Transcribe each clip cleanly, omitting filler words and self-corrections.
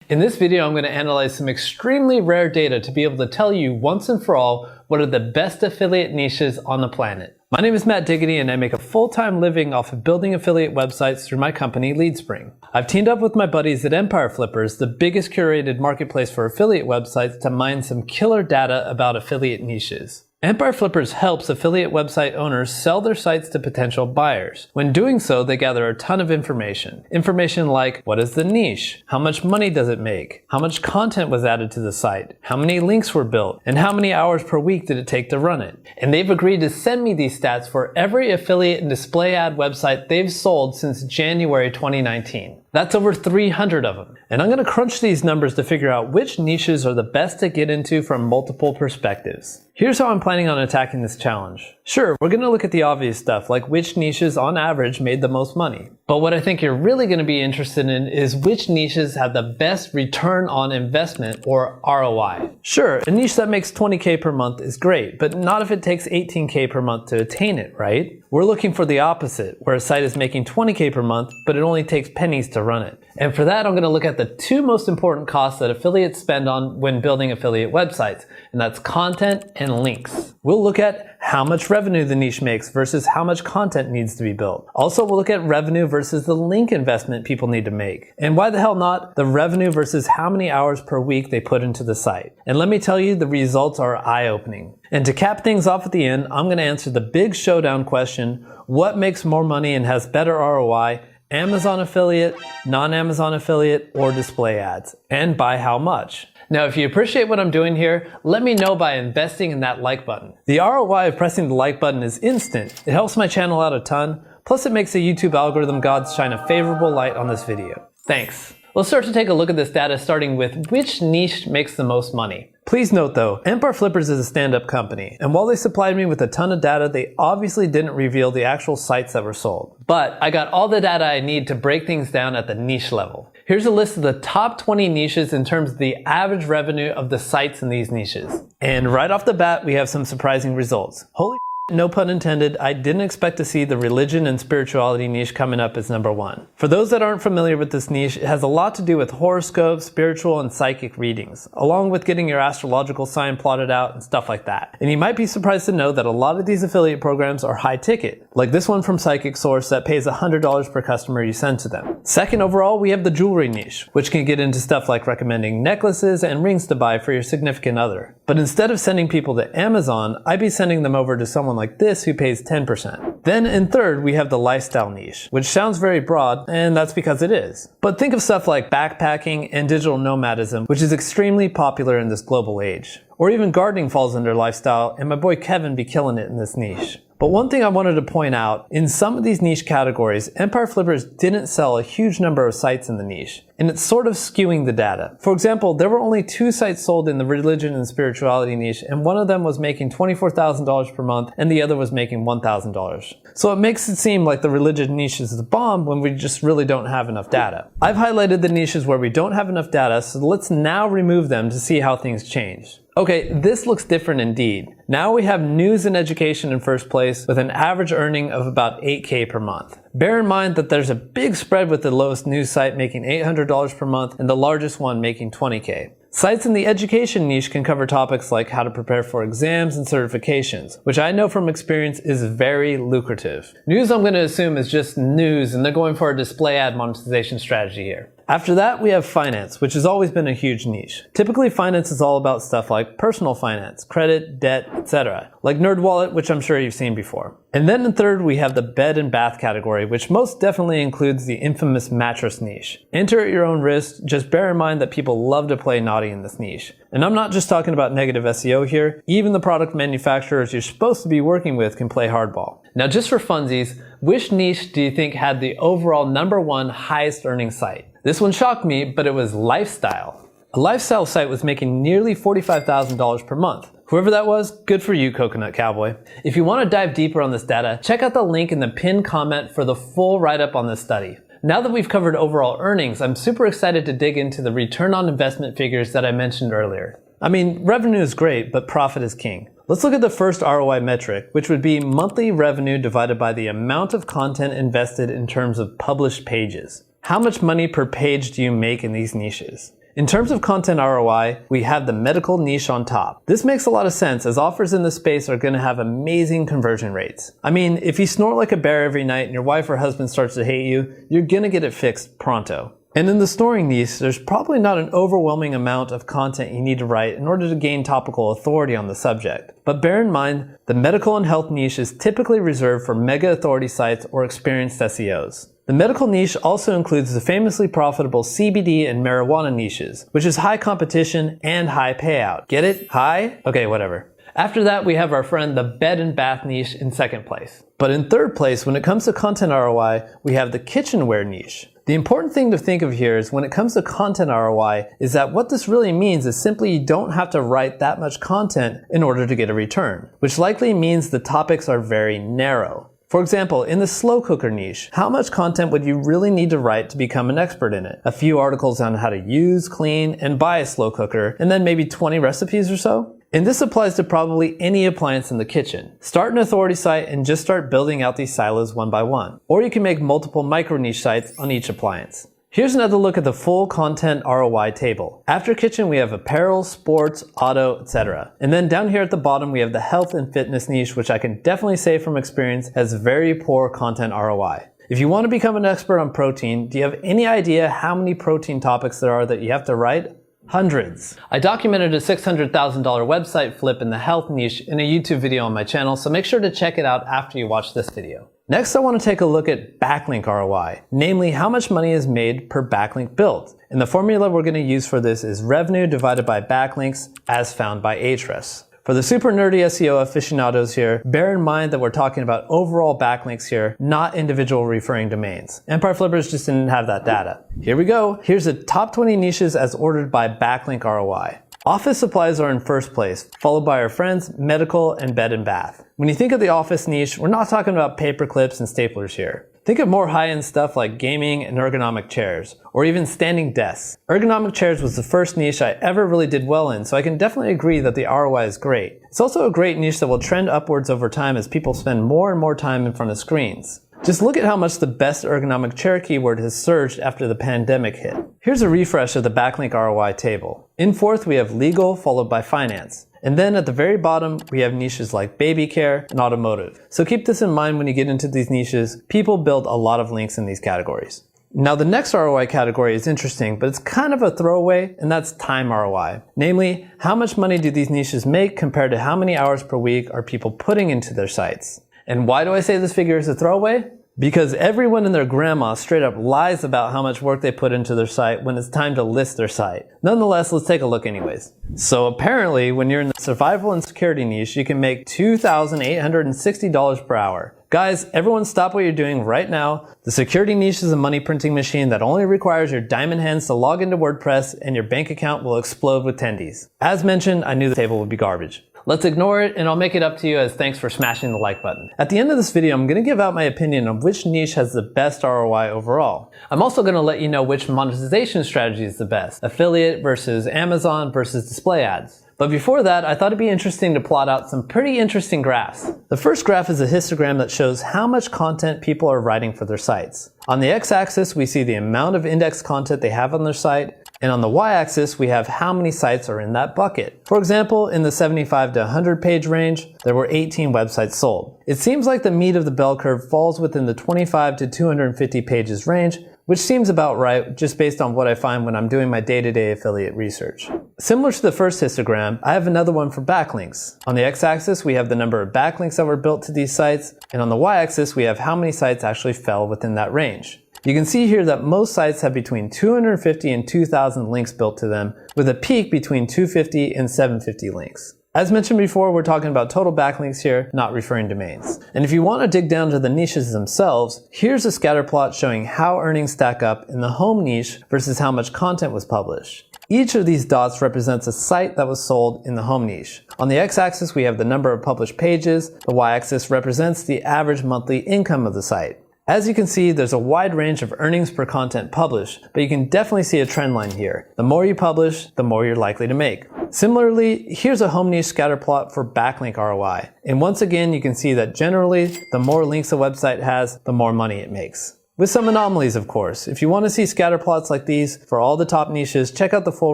In this video, I'm going to analyze some extremely rare data to be able to tell you once and for all what are the best affiliate niches on the planet. My name is Matt Diggity and I make a full-time living off of building affiliate websites through my company LeadSpring. I've teamed up with my buddies at Empire Flippers, the biggest curated marketplace for affiliate websites, to mine some killer data about affiliate niches. Empire Flippers helps affiliate website owners sell their sites to potential buyers. When doing so, they gather a ton of information. Information like, what is the niche? How much money does it make? How much content was added to the site? How many links were built? And how many hours per week did it take to run it? And they've agreed to send me these stats for every affiliate and display ad website they've sold since January 2019. That's over 300 of them. And I'm going to crunch these numbers to figure out which niches are the best to get into from multiple perspectives. Here's how I'm planning on attacking this challenge. Sure, we're going to look at the obvious stuff, like which niches on average made the most money. But what I think you're really going to be interested in is which niches have the best return on investment, or ROI. Sure, a niche that makes 20K per month is great, but not if it takes 18K per month to attain it, right? We're looking for the opposite, where a site is making 20K per month, but it only takes pennies to run it. And for that, I'm going to look at the two most important costs that affiliates spend on when building affiliate websites, and that's content and links. We'll look at how much revenue the niche makes versus how much content needs to be built. Also, we'll look at revenue versus the link investment people need to make. And why the hell not the revenue versus how many hours per week they put into the site. And let me tell you, the results are eye-opening. And to cap things off at the end, I'm going to answer the big showdown question: what makes more money and has better ROI? Amazon affiliate, non-Amazon affiliate, or display ads? And by how much? Now, if you appreciate what I'm doing here, let me know by investing in that like button. The ROI of pressing the like button is instant. It helps my channel out a ton. Plus, it makes the YouTube algorithm gods shine a favorable light on this video. Thanks. Let's start to take a look at this data, starting with which niche makes the most money. Please note though, Empire Flippers is a stand-up company, and while they supplied me with a ton of data, they obviously didn't reveal the actual sites that were sold. But I got all the data I need to break things down at the niche level. Here's a list of the top 20 niches in terms of the average revenue of the sites in these niches. And right off the bat, we have some surprising results. Holy no pun intended, I didn't expect to see the religion and spirituality niche coming up as number one. For those that aren't familiar with this niche, it has a lot to do with horoscopes, spiritual and psychic readings, along with getting your astrological sign plotted out and stuff like that. And you might be surprised to know that a lot of these affiliate programs are high ticket, like this one from Psychic Source that pays $100 per customer you send to them. Second overall, we have the jewelry niche, which can get into stuff like recommending necklaces and rings to buy for your significant other. But instead of sending people to Amazon, I'd be sending them over to someone like this who pays 10%. Then in third, we have the lifestyle niche, which sounds very broad, and that's because it is. But think of stuff like backpacking and digital nomadism, which is extremely popular in this global age. Or even gardening falls under lifestyle, and my boy Kevin be killing it in this niche. But one thing I wanted to point out, in some of these niche categories, Empire Flippers didn't sell a huge number of sites in the niche, and it's sort of skewing the data. For example, there were only 2 sites sold in the religion and spirituality niche, and one of them was making $24,000 per month, and the other was making $1,000. So it makes it seem like the religion niche is the bomb when we just really don't have enough data. I've highlighted the niches where we don't have enough data, so let's now remove them to see how things change. Okay, this looks different indeed. Now we have news and education in first place with an average earning of about 8K per month. Bear in mind that there's a big spread with the lowest news site making $800 per month and the largest one making 20K. Sites in the education niche can cover topics like how to prepare for exams and certifications, which I know from experience is very lucrative. News, I'm going to assume, is just news, and they're going for a display ad monetization strategy here. After that, we have finance, which has always been a huge niche. Typically, finance is all about stuff like personal finance, credit, debt, etc. Like NerdWallet, which I'm sure you've seen before. And then in third, we have the bed and bath category, which most definitely includes the infamous mattress niche. Enter at your own risk, just bear in mind that people love to play naughty in this niche. And I'm not just talking about negative SEO here, even the product manufacturers you're supposed to be working with can play hardball. Now just for funsies, which niche do you think had the overall #1 highest earning site? This one shocked me, but it was lifestyle. A lifestyle site was making nearly $45,000 per month. Whoever that was, good for you, Coconut Cowboy. If you want to dive deeper on this data, check out the link in the pinned comment for the full write-up on this study. Now that we've covered overall earnings, I'm super excited to dig into the return on investment figures that I mentioned earlier. I mean, revenue is great, but profit is king. Let's look at the first ROI metric, which would be monthly revenue divided by the amount of content invested in terms of published pages. How much money per page do you make in these niches? In terms of content ROI, we have the medical niche on top. This makes a lot of sense as offers in this space are going to have amazing conversion rates. I mean, if you snort like a bear every night and your wife or husband starts to hate you, you're going to get it fixed pronto. And in the snoring niche, there's probably not an overwhelming amount of content you need to write in order to gain topical authority on the subject. But bear in mind, the medical and health niche is typically reserved for mega authority sites or experienced SEOs. The medical niche also includes the famously profitable CBD and marijuana niches, which is high competition and high payout. Get it? High? Okay, whatever. After that, we have our friend the bed and bath niche in second place. But in third place, when it comes to content ROI, we have the kitchenware niche. The important thing to think of here is when it comes to content ROI is that what this really means is simply you don't have to write that much content in order to get a return, which likely means the topics are very narrow. For example, in the slow cooker niche, how much content would you really need to write to become an expert in it? A few articles on how to use, clean, and buy a slow cooker, and then maybe 20 recipes or so? And this applies to probably any appliance in the kitchen. Start an authority site and just start building out these silos one by one. Or you can make multiple micro niche sites on each appliance. Here's another look at the full content ROI table. After kitchen, we have apparel, sports, auto, etc. And then down here at the bottom, we have the health and fitness niche, which I can definitely say from experience has very poor content ROI. If you want to become an expert on protein, do you have any idea how many protein topics there are that you have to write? Hundreds. I documented a $600,000 website flip in the health niche in a YouTube video on my channel, so make sure to check it out after you watch this video. Next, I want to take a look at backlink ROI, namely how much money is made per backlink built. And the formula we're going to use for this is revenue divided by backlinks as found by Ahrefs. For the super nerdy SEO aficionados here, bear in mind that we're talking about overall backlinks here, not individual referring domains. Empire Flippers just didn't have that data. Here we go. Here's the top 20 niches as ordered by backlink ROI. Office supplies are in first place, followed by our friends medical and bed and bath. When you think of the office niche, we're not talking about paper clips and staplers here. Think of more high-end stuff like gaming and ergonomic chairs, or even standing desks. Ergonomic chairs was the first niche I ever really did well in, so I can definitely agree that the ROI is great. It's also a great niche that will trend upwards over time as people spend more and more time in front of screens. Just look at how much the best ergonomic chair keyword has surged after the pandemic hit. Here's a refresh of the backlink ROI table. In fourth, we have legal, followed by finance. And then at the very bottom, we have niches like baby care and automotive. So keep this in mind when you get into these niches. People build a lot of links in these categories. Now the next ROI category is interesting, but it's kind of a throwaway, and that's time ROI. Namely, how much money do these niches make compared to how many hours per week are people putting into their sites? And why do I say this figure is a throwaway? Because everyone and their grandma straight up lies about how much work they put into their site when it's time to list their site. Nonetheless, let's take a look anyways. So apparently, when you're in the survival and security niche, you can make $2,860 per hour. Guys, everyone stop what you're doing right now. The security niche is a money printing machine that only requires your diamond hands to log into WordPress and your bank account will explode with tendies. As mentioned, I knew the table would be garbage. Let's ignore it and I'll make it up to you as thanks for smashing the like button. At the end of this video, I'm going to give out my opinion on which niche has the best ROI overall. I'm also going to let you know which monetization strategy is the best, affiliate versus Amazon versus display ads. But before that, I thought it'd be interesting to plot out some pretty interesting graphs. The first graph is a histogram that shows how much content people are writing for their sites. On the x-axis, we see the amount of index content they have on their site, and on the y-axis, we have how many sites are in that bucket. For example, in the 75 to 100 page range, there were 18 websites sold. It seems like the meat of the bell curve falls within the 25 to 250 pages range, which seems about right just based on what I find when I'm doing my day-to-day affiliate research. Similar to the first histogram, I have another one for backlinks. On the x-axis, we have the number of backlinks that were built to these sites, and on the y-axis, we have how many sites actually fell within that range. You can see here that most sites have between 250 and 2,000 links built to them, with a peak between 250 and 750 links. As mentioned before, we're talking about total backlinks here, not referring domains. And if you want to dig down to the niches themselves, here's a scatter plot showing how earnings stack up in the home niche versus how much content was published. Each of these dots represents a site that was sold in the home niche. On the x-axis, we have the number of published pages. The y-axis represents the average monthly income of the site. As you can see, there's a wide range of earnings per content published, but you can definitely see a trend line here. The more you publish, the more you're likely to make. Similarly, here's a home niche scatter plot for backlink ROI. And once again, you can see that generally, the more links a website has, the more money it makes. With some anomalies, of course. If you want to see scatter plots like these for all the top niches, check out the full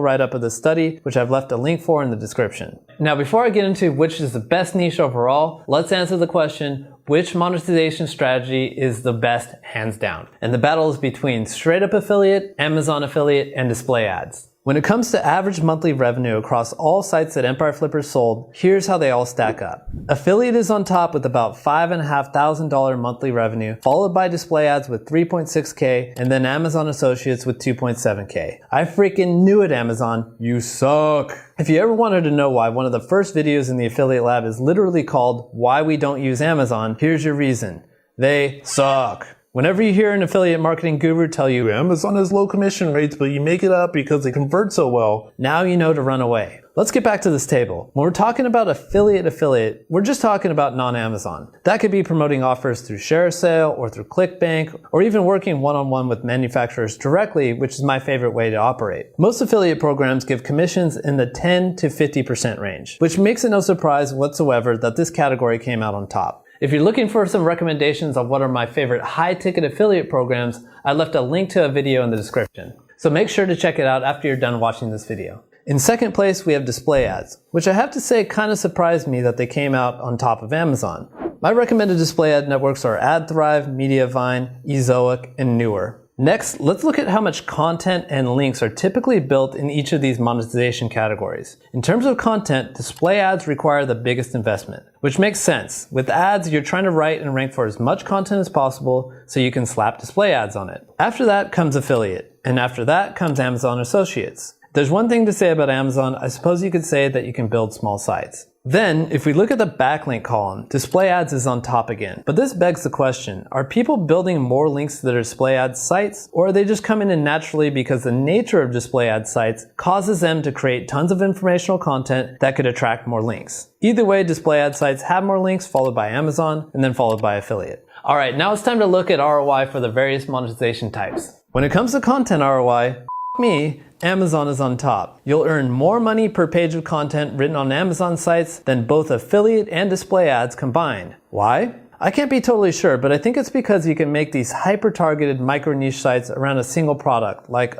write-up of the study, which I've left a link for in the description. Now, before I get into which is the best niche overall, let's answer the question, which monetization strategy is the best hands down? And the battle is between straight up affiliate, Amazon affiliate, and display ads. When it comes to average monthly revenue across all sites that Empire Flippers sold, here's how they all stack up. Affiliate is on top with about $5,500 monthly revenue, followed by display ads with $3.6K, and then Amazon Associates with $2.7K. I freaking knew it, Amazon. You suck. If you ever wanted to know why one of the first videos in the Affiliate Lab is literally called Why We Don't Use Amazon, here's your reason. They suck. Whenever you hear an affiliate marketing guru tell you, Amazon has low commission rates, but you make it up because they convert so well, now you know to run away. Let's get back to this table. When we're talking about affiliate, we're just talking about non-Amazon. That could be promoting offers through ShareASale or through ClickBank, or even working one-on-one with manufacturers directly, which is my favorite way to operate. Most affiliate programs give commissions in the 10 to 50% range, which makes it no surprise whatsoever that this category came out on top. If you're looking for some recommendations on what are my favorite high-ticket affiliate programs, I left a link to a video in the description. So make sure to check it out after you're done watching this video. In second place, we have display ads, which I have to say kind of surprised me that they came out on top of Amazon. My recommended display ad networks are AdThrive, Mediavine, Ezoic, and Newer. Next, let's look at how much content and links are typically built in each of these monetization categories. In terms of content, display ads require the biggest investment, which makes sense. With ads, you're trying to write and rank for as much content as possible so you can slap display ads on it. After that comes affiliate, and after that comes Amazon Associates. There's one thing to say about Amazon, I suppose you could say that you can build small sites. Then, if we look at the backlink column, display ads is on top again. But this begs the question, are people building more links to their display ads sites, or are they just coming in naturally because the nature of display ad sites causes them to create tons of informational content that could attract more links? Either way, display ad sites have more links, followed by Amazon, and then followed by affiliate. Alright, now it's time to look at ROI for the various monetization types. When it comes to content ROI, me, Amazon is on top. You'll earn more money per page of content written on Amazon sites than both affiliate and display ads combined. Why? I can't be totally sure, but I think it's because you can make these hyper-targeted micro-niche sites around a single product, like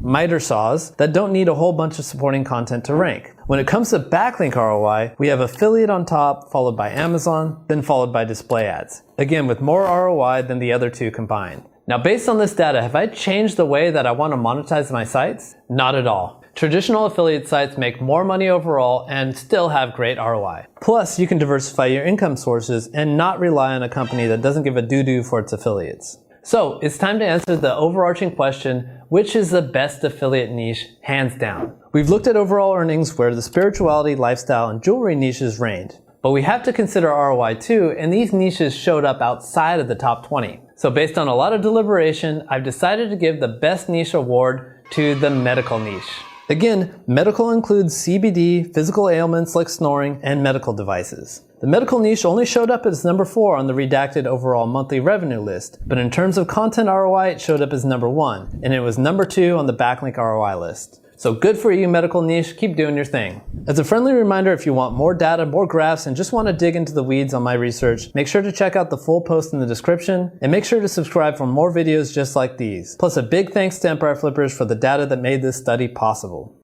miter saws, that don't need a whole bunch of supporting content to rank. When it comes to backlink ROI, we have affiliate on top, followed by Amazon, then followed by display ads. Again, with more ROI than the other two combined. Now, based on this data, have I changed the way that I want to monetize my sites? Not at all. Traditional affiliate sites make more money overall and still have great ROI. Plus, you can diversify your income sources and not rely on a company that doesn't give a doo-doo for its affiliates. So, it's time to answer the overarching question, which is the best affiliate niche, hands down? We've looked at overall earnings where the spirituality, lifestyle, and jewelry niches reigned. But we have to consider ROI too, and these niches showed up outside of the top 20. So based on a lot of deliberation, I've decided to give the best niche award to the medical niche. Again, medical includes CBD, physical ailments like snoring, and medical devices. The medical niche only showed up as number 4 on the redacted overall monthly revenue list, but in terms of content ROI, it showed up as number 1, and it was number 2 on the backlink ROI list. So good for you, medical niche. Keep doing your thing. As a friendly reminder, if you want more data, more graphs, and just want to dig into the weeds on my research, make sure to check out the full post in the description, and make sure to subscribe for more videos just like these. Plus a big thanks to Empire Flippers for the data that made this study possible.